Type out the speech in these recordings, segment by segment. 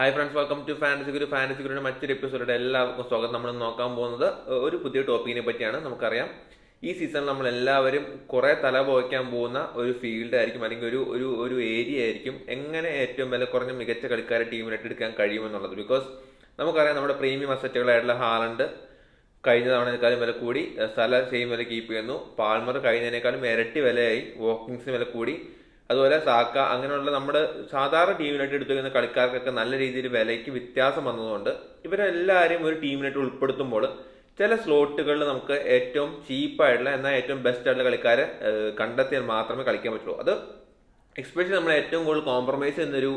Hi friends, welcome to fantasy ഗുരുവിന്റെ മറ്റൊരു എപ്പിസോഡിന്റെ എല്ലാവർക്കും സ്വാഗതം. നമ്മൾ നോക്കാൻ പോകുന്നത് ഒരു പുതിയ ടോപ്പിക്കിനെ പറ്റിയാണ്. നമുക്കറിയാം, ഈ സീസണിൽ നമ്മൾ എല്ലാവരും കുറെ തല പോയിക്കാൻ പോകുന്ന ഒരു ഫീൽഡ് ആയിരിക്കും, അല്ലെങ്കിൽ ഒരു ഒരു ഒരു ഏരിയ ആയിരിക്കും എങ്ങനെ ഏറ്റവും വില കുറഞ്ഞ മികച്ച കളിക്കാരെ ടീമിനായിട്ട് എടുക്കാൻ കഴിയുമെന്നുള്ളത്. ബിക്കോസ് നമുക്കറിയാം, നമ്മുടെ പ്രീമിയം അസറ്റുകളായിട്ടുള്ള ഹാലണ്ട് കഴിഞ്ഞ തവണേക്കാളും വില കൂടി, സല സെയിം വില കീപ്പ് ചെയ്യുന്നു, പാൽമർ കഴിഞ്ഞതിനേക്കാളും ഇരട്ടി വിലയായി, വോക്കിങ്സിന് വില കൂടി, അതുപോലെ സാക്ക, അങ്ങനെയുള്ള നമ്മുടെ സാധാരണ ടീമിനായിട്ട് എടുത്തു വരുന്ന കളിക്കാർക്കൊക്കെ നല്ല രീതിയിൽ വിലയ്ക്ക് വ്യത്യാസം വന്നതുകൊണ്ട് ഇവരെല്ലാവരും ഒരു ടീമിനായിട്ട് ഉൾപ്പെടുത്തുമ്പോൾ ചില സ്ലോട്ടുകളിൽ നമുക്ക് ഏറ്റവും ചീപ്പായിട്ടുള്ള എന്നാൽ ഏറ്റവും ബെസ്റ്റ് ആയിട്ടുള്ള കളിക്കാരെ കണ്ടെത്തിയാൽ മാത്രമേ കളിക്കാൻ പറ്റുള്ളൂ. അത് എക്സ്പെഷ്യലി നമ്മൾ ഏറ്റവും കൂടുതൽ കോംപ്രമൈസ് ചെയ്യുന്നൊരു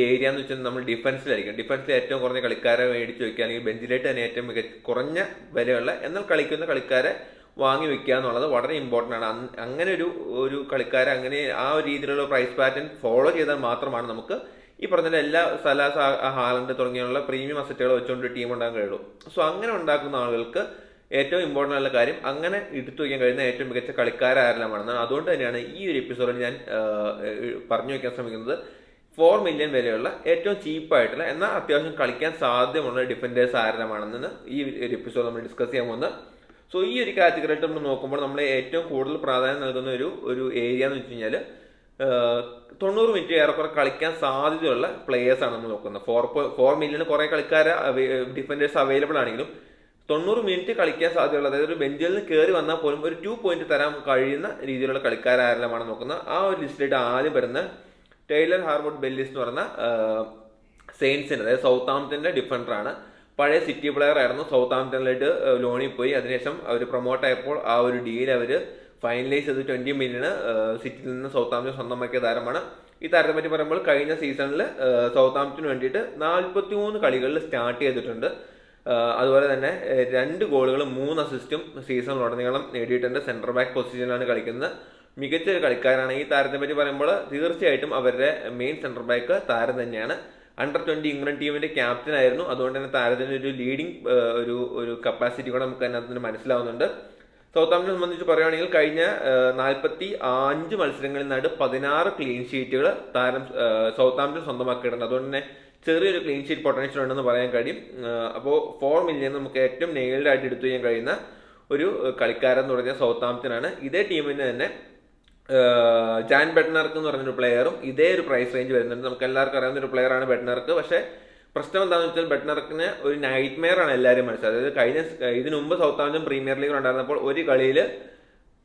ഏരിയ എന്ന് വെച്ചാൽ നമ്മൾ ഡിഫൻസിലായിരിക്കും. ഡിഫൻസിൽ ഏറ്റവും കുറഞ്ഞ കളിക്കാരെ മേടിച്ച് വയ്ക്കുക, അല്ലെങ്കിൽ ബെഞ്ചിലേറ്റ് തന്നെ ഏറ്റവും കുറഞ്ഞ വിലയുള്ള എന്നാൽ കളിക്കുന്ന കളിക്കാരെ വാങ്ങി വെക്കുക എന്നുള്ളത് വളരെ ഇമ്പോർട്ടൻ്റ് ആണ്. അങ്ങനെ ഒരു കളിക്കാരെ അങ്ങനെ ആ ഒരു രീതിയിലുള്ള പ്രൈസ് പാറ്റേൺ ഫോളോ ചെയ്താൽ മാത്രമാണ് നമുക്ക് ഈ പറഞ്ഞ എല്ലാ സലാസ്, ഹാലണ്ട് തുടങ്ങിയുള്ള പ്രീമിയം അസറ്റുകൾ വെച്ചുകൊണ്ട് ടീം ഉണ്ടാക്കാൻ കഴിയുള്ളൂ. സോ അങ്ങനെ ഉണ്ടാക്കുന്ന ആളുകൾക്ക് ഏറ്റവും ഇമ്പോർട്ടൻ്റ് ആയിട്ടുള്ള കാര്യം അങ്ങനെ എടുത്തു വയ്ക്കാൻ കഴിയുന്ന ഏറ്റവും മികച്ച കളിക്കാരെല്ലാമാണെന്നാണ്. അതുകൊണ്ട് തന്നെയാണ് ഈ ഒരു എപ്പിസോഡിൽ ഞാൻ പറഞ്ഞു വയ്ക്കാൻ ശ്രമിക്കുന്നത് 4 മില്യൺ വിലയുള്ള ഏറ്റവും ചീപ്പായിട്ടുള്ള എന്നാൽ അത്യാവശ്യം കളിക്കാൻ സാധ്യതയുള്ള ഡിഫൻഡേഴ്സ് ആരെല്ലാമാണെന്ന് ഈ ഒരു എപ്പിസോഡ് നമ്മൾ ഡിസ്കസ് ചെയ്യാൻ പോകുന്നത്. സോ ഈ ഒരു കാറ്റഗറിയായിട്ട് നമ്മൾ നോക്കുമ്പോൾ നമ്മൾ ഏറ്റവും കൂടുതൽ പ്രാധാന്യം നൽകുന്ന ഒരു ഏരിയ എന്ന് വെച്ച് കഴിഞ്ഞാൽ 90 മിനിറ്റ് ഏറെക്കുറെ കളിക്കാൻ സാധ്യതയുള്ള പ്ലേയേഴ്സാണ് നമ്മൾ നോക്കുന്നത്. 4 മില്യൺ കുറേ കളിക്കാർ ഡിഫൻഡേഴ്സ് അവൈലബിൾ ആണെങ്കിലും 90 മിനിറ്റ് കളിക്കാൻ സാധ്യതയുള്ള, അതായത് ഒരു ബെഞ്ചിൽ നിന്ന് കയറി വന്നാൽ പോലും ഒരു 2 പോയിന്റ് തരാൻ കഴിയുന്ന രീതിയിലുള്ള കളിക്കാരെല്ലാമാണ് നോക്കുന്നത്. ആ ഒരു ലിസ്റ്റിലായിട്ട് ആദ്യം വരുന്ന ടൈലർ ഹാർവുഡ് ബെല്ലിസ് എന്ന് പറയുന്ന സെയിൻസിന്റെ, അതായത് സൗത്താംപ്ടന്റെ ഡിഫൻഡറാണ്. പഴയ സിറ്റി പ്ലെയർ ആയിരുന്നു, സൗത്താംപ്ടണിലായിട്ട് ലോണിൽ പോയി. അതിനുശേഷം അവർ പ്രൊമോട്ട് ആയപ്പോൾ ആ ഒരു ഡീൽ അവർ ഫൈനലൈസ് ചെയ്ത് 20 മില്യണ് സിറ്റിയിൽ നിന്ന് സൗത്താംപ്ടൺ സ്വന്തമാക്കിയ താരമാണ്. ഈ താരത്തെ പറ്റി പറയുമ്പോൾ കഴിഞ്ഞ സീസണിൽ സൗത്താംപ്ടണിന് വേണ്ടിയിട്ട് 43 കളികളിൽ സ്റ്റാർട്ട് ചെയ്തിട്ടുണ്ട്. അതുപോലെ തന്നെ 2 ഗോളുകളും 3 അസിസ്റ്റും സീസണിലുടനീളം നേടിയിട്ടുണ്ട്. സെൻറ്റർ ബാക്ക് പൊസിഷനിലാണ് കളിക്കുന്നത്. മികച്ച ഒരു കളിക്കാരാണ്. ഈ താരത്തെ പറ്റി പറയുമ്പോൾ തീർച്ചയായിട്ടും അവരുടെ മെയിൻ സെൻറ്റർ ബാക്ക് താരം തന്നെയാണ്. Under-20 ഇംഗ്ലണ്ട് ടീമിന്റെ ക്യാപ്റ്റൻ ആയിരുന്നു. അതുകൊണ്ട് തന്നെ താരത്തിന് ഒരു ലീഡിങ് ഒരു കപ്പാസിറ്റി കൂടെ നമുക്ക് അതിനകത്ത് മനസ്സിലാവുന്നുണ്ട്. സൗത്താംപ്ടനെ സംബന്ധിച്ച് പറയുകയാണെങ്കിൽ കഴിഞ്ഞ 45 മത്സരങ്ങളിൽ നിന്നായിട്ട് 16 ക്ലീൻ ഷീറ്റുകൾ താരം സൗത്താംപ്ടൺ സ്വന്തമാക്കിയിട്ടുണ്ട്. അതുകൊണ്ട് തന്നെ ചെറിയൊരു ക്ലീൻ ഷീറ്റ് പൊട്ടൻഷ്യൽ ഉണ്ടെന്ന് പറയാൻ കഴിയും. അപ്പോൾ 4 മില്യൺ നമുക്ക് ഏറ്റവും നെയിൽഡ് ആയിട്ട് എടുത്തു ചെയ്യാൻ കഴിയുന്ന ഒരു കളിക്കാരെന്ന് പറഞ്ഞാൽ സൗത്താംപ്ടനാണ്. ഇതേ ടീമിന് തന്നെ ജാൻ ബെഡ്നർക്ക് എന്ന് പറഞ്ഞൊരു പ്ലെയറും ഇതേ ഒരു പ്രൈസ് റേഞ്ച് വരുന്നുണ്ട്. നമുക്ക് എല്ലാവർക്കും അറിയാവുന്ന ഒരു പ്ലെയറാണ് ബെഡ്നർക്ക്. പക്ഷേ പ്രശ്നം എന്താണെന്ന് വെച്ചാൽ ബെഡ്നർക്കിന് ഒരു നൈറ്റ് മെയർ ആണ് എല്ലാവരും മനസ്സിലായത്. അതായത് ഇതിനു മുമ്പ് സൗത്താംപ്ടൺ പ്രീമിയർ ലീഗിൽ ഉണ്ടായിരുന്നപ്പോൾ ഒരു കളിയിൽ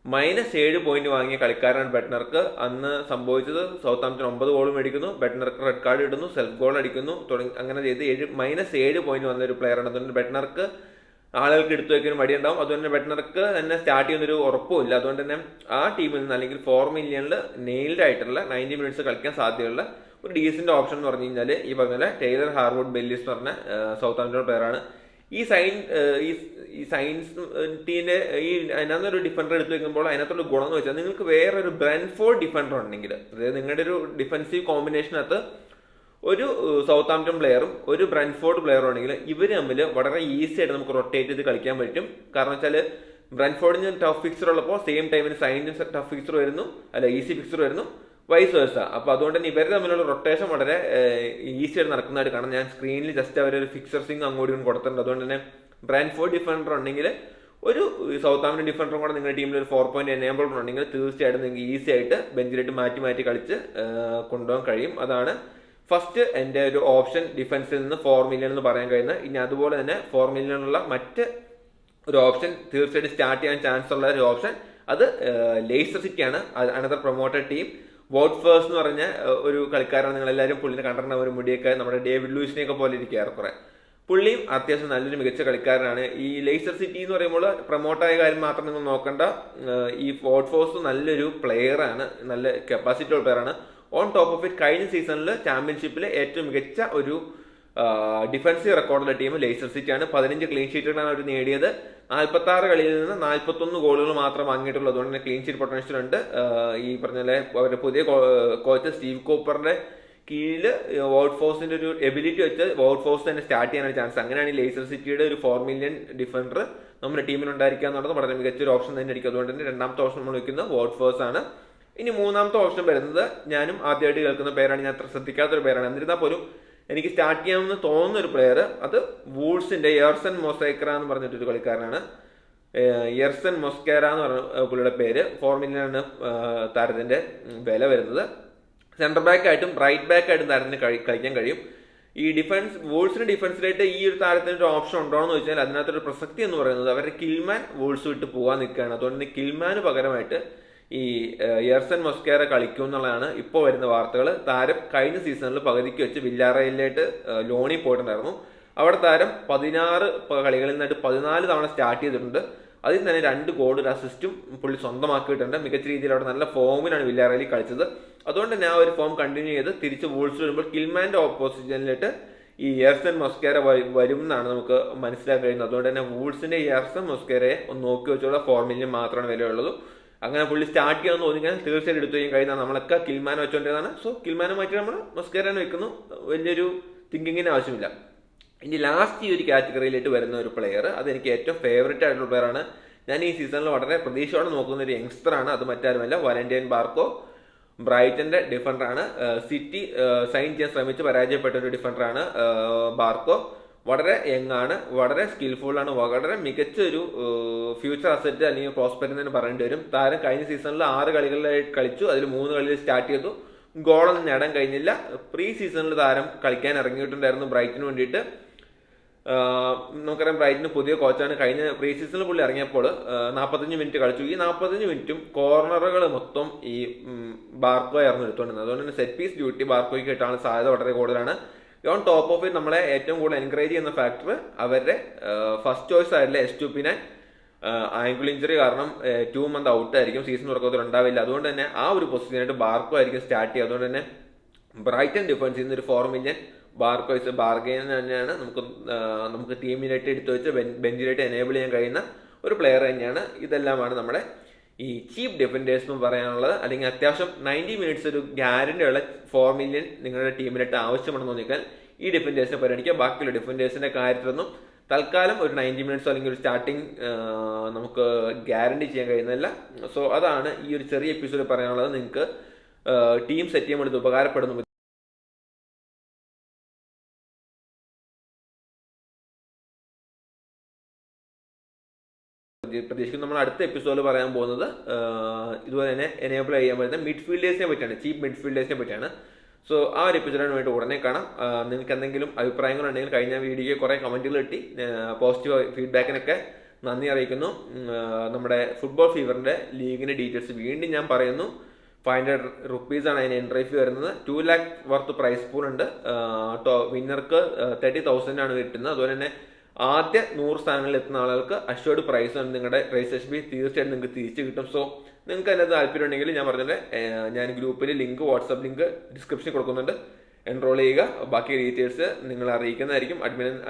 -7 പോയിന്റ് വാങ്ങിയ കളിക്കാരാണ് ബെഡ്നർക്ക്. അന്ന് സംഭവിച്ചത് സൗത്താംപ്ടൺ 9 ഗോൾ മേടിക്കുന്നു, ബെഡ്നർക്ക് റെഡ് കാർഡ് ഇടുന്നു, സെൽഫ് ഗോൾ അടിക്കുന്നു, അങ്ങനെ ചെയ്ത് -7 പോയിന്റ് വന്ന ഒരു പ്ലെയറാണ്. അതുകൊണ്ട് ബെഡ്നർക്ക് ആളുകൾക്ക് എടുത്തു വയ്ക്കാൻ മടിയുണ്ടാവും. അതുകൊണ്ട് തന്നെ ബെഡ്നർക്ക് തന്നെ സ്റ്റാർട്ട് ചെയ്യുന്നൊരു ഉറപ്പുമില്ല. അതുകൊണ്ട് തന്നെ ആ ടീമിൽ നിന്ന് അല്ലെങ്കിൽ 4 മില്യണിൽ നെയിൽഡ് ആയിട്ടുള്ള 90 മിനിറ്റ്സ് കളിക്കാൻ സാധ്യതയുള്ള ഒരു ഡീസന്റ് ഓപ്ഷൻ എന്ന് പറഞ്ഞു കഴിഞ്ഞാൽ ഈ പറഞ്ഞ ടൈലർ ഹാർവുഡ് ബെല്ലിസ് എന്ന് പറഞ്ഞ സൗത്താംപ്ടൺ പ്ലെയറാണ്. ഈ സയൻസ് ടീമിന്റെ അതിനകത്തൊരു ഡിഫൻഡർ എടുത്തു വെക്കുമ്പോൾ അതിനകത്തുള്ള ഗുണം എന്ന് വെച്ചാൽ നിങ്ങൾക്ക് വേറൊരു ബ്രെൻഫോർഡ് ഡിഫൻഡർ ഉണ്ടെങ്കിൽ, അതായത് നിങ്ങളുടെ ഒരു ഡിഫൻസീവ് കോമ്പിനേഷനകത്ത് ഒരു സൗത്താംപ്ടൺ പ്ലെയറും ഒരു ബ്രെൻഫോർഡ് പ്ലെയറും ആണെങ്കിൽ ഇവർ തമ്മിൽ വളരെ ഈസി ആയിട്ട് നമുക്ക് റൊട്ടേറ്റ് ചെയ്ത് കളിക്കാൻ പറ്റും. കാരണം വെച്ചാൽ ബ്രെൻഫോർഡിന് ടഫ് ഫിക്സർ ഉള്ളപ്പോൾ സെയിം ടൈമിന് സൈനിന് ടഫ് ഫിക്സർ വരുന്നു, ഈസി ഫിക്സർ വരുന്നു, വൈസ് വേഴ്സ. അപ്പോൾ അതുകൊണ്ട് തന്നെ ഇവർ തമ്മിലുള്ള റൊട്ടേഷൻ വളരെ ഈസി ആയിട്ട് നടക്കുന്നതായിട്ട് കാണാം. ഞാൻ സ്ക്രീനിൽ ജസ്റ്റ് അവരൊരു ഫിക്സർ സിംഗ് അങ്ങോട്ടും കൊടുത്തിട്ടുണ്ട്. അതുകൊണ്ട് തന്നെ ബ്രെൻഫോർഡ് ഡിഫൻഡർ ഉണ്ടെങ്കിൽ ഒരു സൗത്താംപ്ടൺ ഡിഫൻഡറും കൂടെ നിങ്ങളുടെ ടീമിൽ ഒരു 4 പോയിന്റ് എനേബിൾ ഉണ്ടെങ്കിൽ തീർച്ചയായിട്ടും നിങ്ങൾക്ക് ഈസി ആയിട്ട് ബെഞ്ചിലിട്ട് മാറ്റി കളിച്ച് കൊണ്ടുപോകാൻ കഴിയും. അതാണ് ഫസ്റ്റ് എൻ്റെ ഒരു ഓപ്ഷൻ, ഡിഫൻസിൽ നിന്ന് 4 മില്യൺ എന്ന് പറയാൻ കഴിയുന്നത്. ഇനി അതുപോലെ തന്നെ 4 മില്യണുള്ള മറ്റ് ഒരു ഓപ്ഷൻ തീർച്ചയായിട്ടും സ്റ്റാർട്ട് ചെയ്യാൻ ചാൻസ് ഉള്ള ഒരു ഓപ്ഷൻ അത് ലെയ്സ്റ്റർ സിറ്റി ആണ്. Another promoted team. വോട്ട്ഫേഴ്സ് എന്ന് പറഞ്ഞ ഒരു കളിക്കാരാണ്. നിങ്ങൾ എല്ലാവരും പുള്ളിനെ കണ്ടിട്ടുള്ള ഒരു മുടിയൊക്കെ നമ്മുടെ ഡേവിഡ് ലൂയിസിനെയൊക്കെ പോലെ ഇരിക്കുകയാണ് കുറെ. പുള്ളിയും അത്യാവശ്യം നല്ലൊരു മികച്ച കളിക്കാരനാണ്. ഈ ലെയ്സ്റ്റർ സിറ്റി എന്ന് പറയുമ്പോൾ പ്രൊമോട്ടായ കാര്യം മാത്രം നിങ്ങൾ നോക്കേണ്ട. ഈ വോട്ട്ഫേഴ്സ് നല്ലൊരു പ്ലെയറാണ്, നല്ല കപ്പാസിറ്റി ഉള്ള പ്ലെയറാണ്. ഓൺ ടോപ്പ് ഓഫ് ഇറ്റ് കഴിഞ്ഞ സീസണിൽ ചാമ്പ്യൻഷിപ്പിലെ ഏറ്റവും മികച്ച ഒരു ഡിഫൻസീവ് റെക്കോർഡുള്ള ടീം ലെയ്സ്റ്റർ സിറ്റി ആണ്. 15 ക്ലീൻ ഷീറ്റുകളാണ് അവർ നേടിയത്. 46 കളിയിൽ നിന്ന് 41 ഗോളുകൾ മാത്രം വാങ്ങിയിട്ടുള്ളൂ. അതുകൊണ്ട് തന്നെ ക്ലീൻ ഷീറ്റ് പൊട്ടൻഷ്യൽ ഉണ്ട്. ഈ പറഞ്ഞ പോലെ അവരുടെ പുതിയ കോച്ച് സ്റ്റീവ് കോപ്പറിന്റെ കീഴിൽ വോട്ട്ഫോഴ്സിന്റെ ഒരു എബിലിറ്റി വെച്ച് വോട്ട്ഫോഴ്സ് തന്നെ സ്റ്റാർട്ട് ചെയ്യാനാണ് ചാൻസ്. അങ്ങനെയാണ് ഈ ലെയ്സ്റ്റർ സിറ്റിയുടെ ഒരു 4 മില്യൺ ഡിഫൻഡർ നമ്മുടെ ടീമിൽ ഉണ്ടായിരിക്കുക എന്നുള്ളത് വളരെ മികച്ചൊരു ഓപ്ഷൻ തന്നെ ആയിരിക്കും. അതുകൊണ്ട് തന്നെ രണ്ടാമത്തെ ഓപ്ഷൻ നമ്മൾ വയ്ക്കുന്നത് വോട്ട്ഫോഴ്സ് ആണ്. ഇനി മൂന്നാമത്തെ ഓപ്ഷൻ വരുന്നത് ഞാനും ആദ്യമായിട്ട് കേൾക്കുന്ന പേരാണ്, ഞാൻ അത്ര ശ്രദ്ധിക്കാത്തൊരു പേരാണ്. എന്നിരുന്നാൽ പോലും എനിക്ക് സ്റ്റാർട്ട് ചെയ്യാമെന്ന് തോന്നുന്ന ഒരു പ്ലെയർ അത് വൂൾസിന്റെ എർസൺ മൊസൈക്ര എന്ന് പറഞ്ഞിട്ടൊരു കളിക്കാരനാണ്. എർസൺ മൊസ്കേര എന്ന് പറഞ്ഞ പുള്ളിയുടെ പേര്. 4 മില്യനാണ് താരത്തിന്റെ വില വരുന്നത്. സെന്റർ ബാക്ക് ആയിട്ടും റൈറ്റ് ബാക്ക് ആയിട്ടും താരത്തിന് കളിക്കാൻ കഴിയും. ഈ വൂൾസിന് ഡിഫൻസിലായിട്ട് ഈ ഒരു താരത്തിന് ഒരു ഓപ്ഷൻ ഉണ്ടോ എന്ന് ചോദിച്ചാൽ അതിനകത്തൊരു പ്രസക്തി എന്ന് പറയുന്നത് അവരുടെ കിൽമാൻ വൂൾസ് വിട്ട് പോകാൻ നിൽക്കുകയാണ്. അതുകൊണ്ട് തന്നെ കിൽമാന് പകരമായിട്ട് ഈ എർസൺ മൊസ്കേര കളിക്കും എന്നുള്ളതാണ് ഇപ്പോൾ വരുന്ന വാർത്തകൾ. താരം കഴിഞ്ഞ സീസണിൽ പകുതിക്ക് വെച്ച് വില്ലാറയിലായിട്ട് ലോണിൽ പോയിട്ടുണ്ടായിരുന്നു. അവിടെ താരം 16 കളികളിൽ നിന്നായിട്ട് 14 തവണ സ്റ്റാർട്ട് ചെയ്തിട്ടുണ്ട്. അതിൽ തന്നെ 2 ഗോൾ, ഒരു അസിസ്റ്റും പുള്ളി സ്വന്തമാക്കിയിട്ടുണ്ട്. മികച്ച രീതിയിൽ അവിടെ നല്ല ഫോമിലാണ് വില്ലാറയിൽ കളിച്ചത്. അതുകൊണ്ട് തന്നെ ആ ഒരു ഫോം കണ്ടിന്യൂ ചെയ്ത് തിരിച്ച് വൂൾസ് വരുമ്പോൾ കിൽമാന്റെ ഓപ്പോസിഷനിലിട്ട് ഈ എർസൺ മൊസ്കേര വരും എന്നാണ് നമുക്ക് മനസ്സിലാക്കാൻ കഴിയുന്നത്. അതുകൊണ്ട് തന്നെ വൂൾസിന്റെ എർസൺ മൊസ്കേരയെ ഒന്ന് നോക്കി വെച്ചുള്ള 4 മില്യൺ മാത്രമാണ് വിലയുള്ളത്. അങ്ങനെ പുള്ളി സ്റ്റാർട്ട് ചെയ്യാമെന്ന് തോന്നിക്കാൻ തീർച്ചയായിട്ടും എടുത്തു കഴിയും കഴിയുന്ന നമ്മളൊക്കെ കിൽമാൻ വെച്ചുകൊണ്ടിരുന്നതാണ്. സോ കിൽമാനെ മാറ്റി നമ്മൾ മൊസ്കേരനെ വെക്കുന്നു. വലിയൊരു തിങ്കിങ്ങിന് ആവശ്യമില്ല. ഇനി ലാസ്റ്റ് ഈ ഒരു കാറ്റഗറിയിലേക്ക് വരുന്ന ഒരു പ്ലെയർ, അതെനിക്ക് ഏറ്റവും ഫേവറേറ്റ് ആയിട്ടുള്ള പ്ലെയറാണ്. ഞാൻ ഈ സീസണിൽ വളരെ പ്രതീക്ഷയോടെ നോക്കുന്ന ഒരു യങ്സ്റ്ററാണ്. അത് മറ്റാരുമല്ല, വാലന്റൈൻ ബാർക്കോ. ബ്രൈറ്റന്റെ ഡിഫൻഡറാണ്. സിറ്റി സൈൻ ചെയ്യാൻ ശ്രമിച്ച് പരാജയപ്പെട്ട ഒരു ഡിഫൻഡറാണ് ബാർക്കോ. വളരെ യങ് ആണ്, വളരെ സ്കിൽഫുൾ ആണ്, വളരെ മികച്ച ഒരു ഫ്യൂച്ചർ അസറ്റ് അല്ലെങ്കിൽ പ്രോസ്പെക്ട് എന്ന് തന്നെ പറയേണ്ടി വരും. താരം കഴിഞ്ഞ സീസണിൽ 6 കളികളിലായി കളിച്ചു. അതിൽ 3 കളിയിൽ സ്റ്റാർട്ട് ചെയ്തു. ഗോളൊന്നും നേടാൻ കഴിഞ്ഞില്ല. പ്രീ സീസണിൽ താരം കളിക്കാൻ ഇറങ്ങിയിട്ടുണ്ടായിരുന്നു ബ്രൈറ്റിന് വേണ്ടിയിട്ട്. നമുക്കറിയാം ബ്രൈറ്റിന് പുതിയ കോച്ചാണ്. കഴിഞ്ഞ പ്രീ സീസണിൽ പുള്ളി ഇറങ്ങിയപ്പോൾ 45 മിനിറ്റ് കളിച്ചു. ഈ 45 മിനിറ്റും കോർണറുകൾ മൊത്തം ഈ ബാർക്കോ ആയിരുന്നു എടുത്തുകൊണ്ടിരുന്നത്. അതുകൊണ്ട് തന്നെ സെറ്റ് പീസ് ഡ്യൂട്ടി ബാർക്കോയ്ക്ക് കിട്ടാനുള്ള സാധ്യത വളരെ കൂടുതലാണ്. ഓൺ ടോപ്പ് ഓഫ് ഇറ്റ് നമ്മളെ ഏറ്റവും കൂടുതൽ എൻകറേജ് ചെയ്യുന്ന ഫാക്ടർ അവരുടെ ഫസ്റ്റ് ചോയ്സ് ആയിട്ടുള്ള എസ്റ്റുപ്പിനെ ആങ്കിൾ ഇഞ്ചറി കാരണം 2 മന്ത് ഔട്ട് ആയിരിക്കും. സീസൺ തുടക്കത്തിൽ ഉണ്ടാവില്ല. അതുകൊണ്ട് തന്നെ ആ ഒരു പൊസിഷനായിട്ട് ബാർക്കോ ആയിരിക്കും സ്റ്റാർട്ട് ചെയ്യുക. അതുകൊണ്ട് തന്നെ ബ്രൈറ്റൺ ഡിഫൻസിൽ നിന്ന് ഒരു 4 മില്യൺ ബാർക്കോ ഇസ് ബാർഗെയിൻ തന്നെയാണ്. നമുക്ക് ടീമിനായിട്ട് എടുത്തു വെച്ച് ബെഞ്ചിലായിട്ട് എനേബിൾ ചെയ്യാൻ കഴിയുന്ന ഒരു പ്ലെയർ തന്നെയാണ്. ഇതെല്ലാമാണ് നമ്മുടെ ഈ ചീപ്പ് ഡിഫൻഡേഴ്സ് എന്ന് പറയാനുള്ളത്. അല്ലെങ്കിൽ അത്യാവശ്യം 90 മിനിറ്റ്സ് ഒരു ഗ്യാരണ്ടി ഉള്ള 4 മില്യൺ നിങ്ങളുടെ ടീമിനായിട്ട് ആവശ്യമാണെന്ന് തോന്നിയാൽ ഈ ഡിഫൻഡേഴ്സിനെ പരിഗണിക്കുക. ബാക്കിയുള്ള ഡിഫൻഡേഴ്സിന്റെ കാര്യത്തിലൊന്നും തൽക്കാലം ഒരു 90 മിനിറ്റ്സോ അല്ലെങ്കിൽ ഒരു സ്റ്റാർട്ടിങ് നമുക്ക് ഗ്യാരണ്ടി ചെയ്യാൻ കഴിയുന്നില്ല. സോ അതാണ് ഈ ഒരു ചെറിയ എപ്പിസോഡിൽ പറയാനുള്ളത്. നിങ്ങൾക്ക് ടീം സെറ്റ് ചെയ്യാൻ വേണ്ടി ഉപകാരപ്പെടുന്നു പ്രതീക്ഷിക്കുന്നു. നമ്മൾ അടുത്ത എപ്പിസോഡിൽ പറയാൻ പോകുന്നത് ഇതുപോലെ തന്നെ എനേബിൾ ചെയ്യാൻ പറ്റുന്ന മിഡ്ഫീൽഡേഴ്സിനെ പറ്റിയാണ്, ചീപ്പ് മിഡ്ഫീൽഡേഴ്സിനെ പറ്റിയാണ്. സോ ആ ഒരു എപ്പിസോഡിന് വേണ്ടി ഉടനെ കാണാം. നിങ്ങൾക്ക് എന്തെങ്കിലും അഭിപ്രായങ്ങളുണ്ടെങ്കിൽ കഴിഞ്ഞ വീഡിയോയ്ക്ക് കുറേ കമൻറ്റുകൾ കിട്ടി. പോസിറ്റീവ് ഫീഡ്ബാക്കിനൊക്കെ നന്ദി അറിയിക്കുന്നു. നമ്മുടെ ഫുട്ബോൾ ഫീവറിൻ്റെ ലീഗിൻ്റെ ഡീറ്റെയിൽസ് വീണ്ടും ഞാൻ പറയുന്നു. 500 റുപ്പീസാണ് അതിന് എൻട്രി ഫീ വരുന്നത്. 2 ലാക്ക് വർത്ത് പ്രൈസ് പൂൾ ഉണ്ട്. വിന്നർക്ക് 30,000 ആണ് കിട്ടുന്നത്. അതുപോലെ തന്നെ ആദ്യ 100 സ്ഥാനങ്ങളിൽ എത്തുന്ന ആളുകൾക്ക് അഷ്വർഡ് പ്രൈസ് ആണ്. നിങ്ങളുടെ രജിസ്ട്രേഷൻ ഫീ തീർച്ചയായിട്ടും നിങ്ങൾക്ക് തിരിച്ചു കിട്ടും. സോ നിങ്ങൾക്ക് അതിനകത്ത് താല്പര്യം ഉണ്ടെങ്കിൽ ഞാൻ പറഞ്ഞത് ഞാൻ ഗ്രൂപ്പിൽ ലിങ്ക്, വാട്സാപ്പ് ലിങ്ക് ഡിസ്ക്രിപ്ഷനിൽ കൊടുക്കുന്നുണ്ട്. എൻറോൾ ചെയ്യുക. ബാക്കി ഡീറ്റെയിൽസ് നിങ്ങൾ അറിയിക്കുന്നതായിരിക്കും.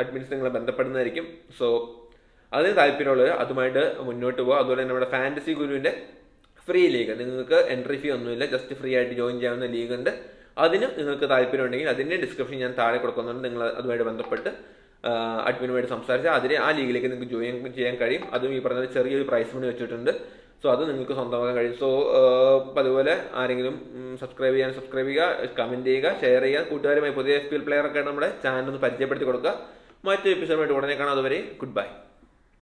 അഡ്മിൻസ് നിങ്ങളെ ബന്ധപ്പെടുന്നതായിരിക്കും. സോ അതിന് താല്പര്യമുള്ളവർ അതുമായിട്ട് മുന്നോട്ട് പോകുക. അതുപോലെ തന്നെ നമ്മുടെ ഫാൻറ്റസി ഗുരുവിൻ്റെ ഫ്രീ ലീഗ്, നിങ്ങൾക്ക് എൻട്രി ഫീ ഒന്നുമില്ല, ജസ്റ്റ് ഫ്രീ ആയിട്ട് ജോയിൻ ചെയ്യാവുന്ന ലീഗ് ഉണ്ട്. അതിനും നിങ്ങൾക്ക് താല്പര്യം ഉണ്ടെങ്കിൽ അതിൻ്റെ ഡിസ്ക്രിപ്ഷൻ ഞാൻ താഴെ കൊടുക്കുന്നുണ്ട്. നിങ്ങൾ അതുമായിട്ട് ബന്ധപ്പെട്ട് അഡ്മിനുമായിട്ട് സംസാരിച്ചാൽ ആ ലീഗിലേക്ക് നിങ്ങൾക്ക് ജോയിൻ ചെയ്യാൻ കഴിയും. അതും ഈ പറഞ്ഞ ചെറിയൊരു പ്രൈസ് മണി വെച്ചിട്ടുണ്ട്. സോ അത് നിങ്ങൾക്ക് സ്വന്തമാക്കാൻ കഴിയും. സോ അതുപോലെ ആരെങ്കിലും സബ്സ്ക്രൈബ് ചെയ്യുക, കമൻറ്റ് ചെയ്യുക, ഷെയർ ചെയ്യുക. കൂട്ടുകാരുമായി പുതിയ FPL പ്ലെയറൊക്കെ നമ്മുടെ ചാനൽ ഒന്ന് പരിചയപ്പെടുത്തി കൊടുക്കുക. മറ്റൊരു എപ്പിസോഡുമായിട്ട് ഉടനെ കാണാം. അതുവരെ ഗുഡ് ബൈ.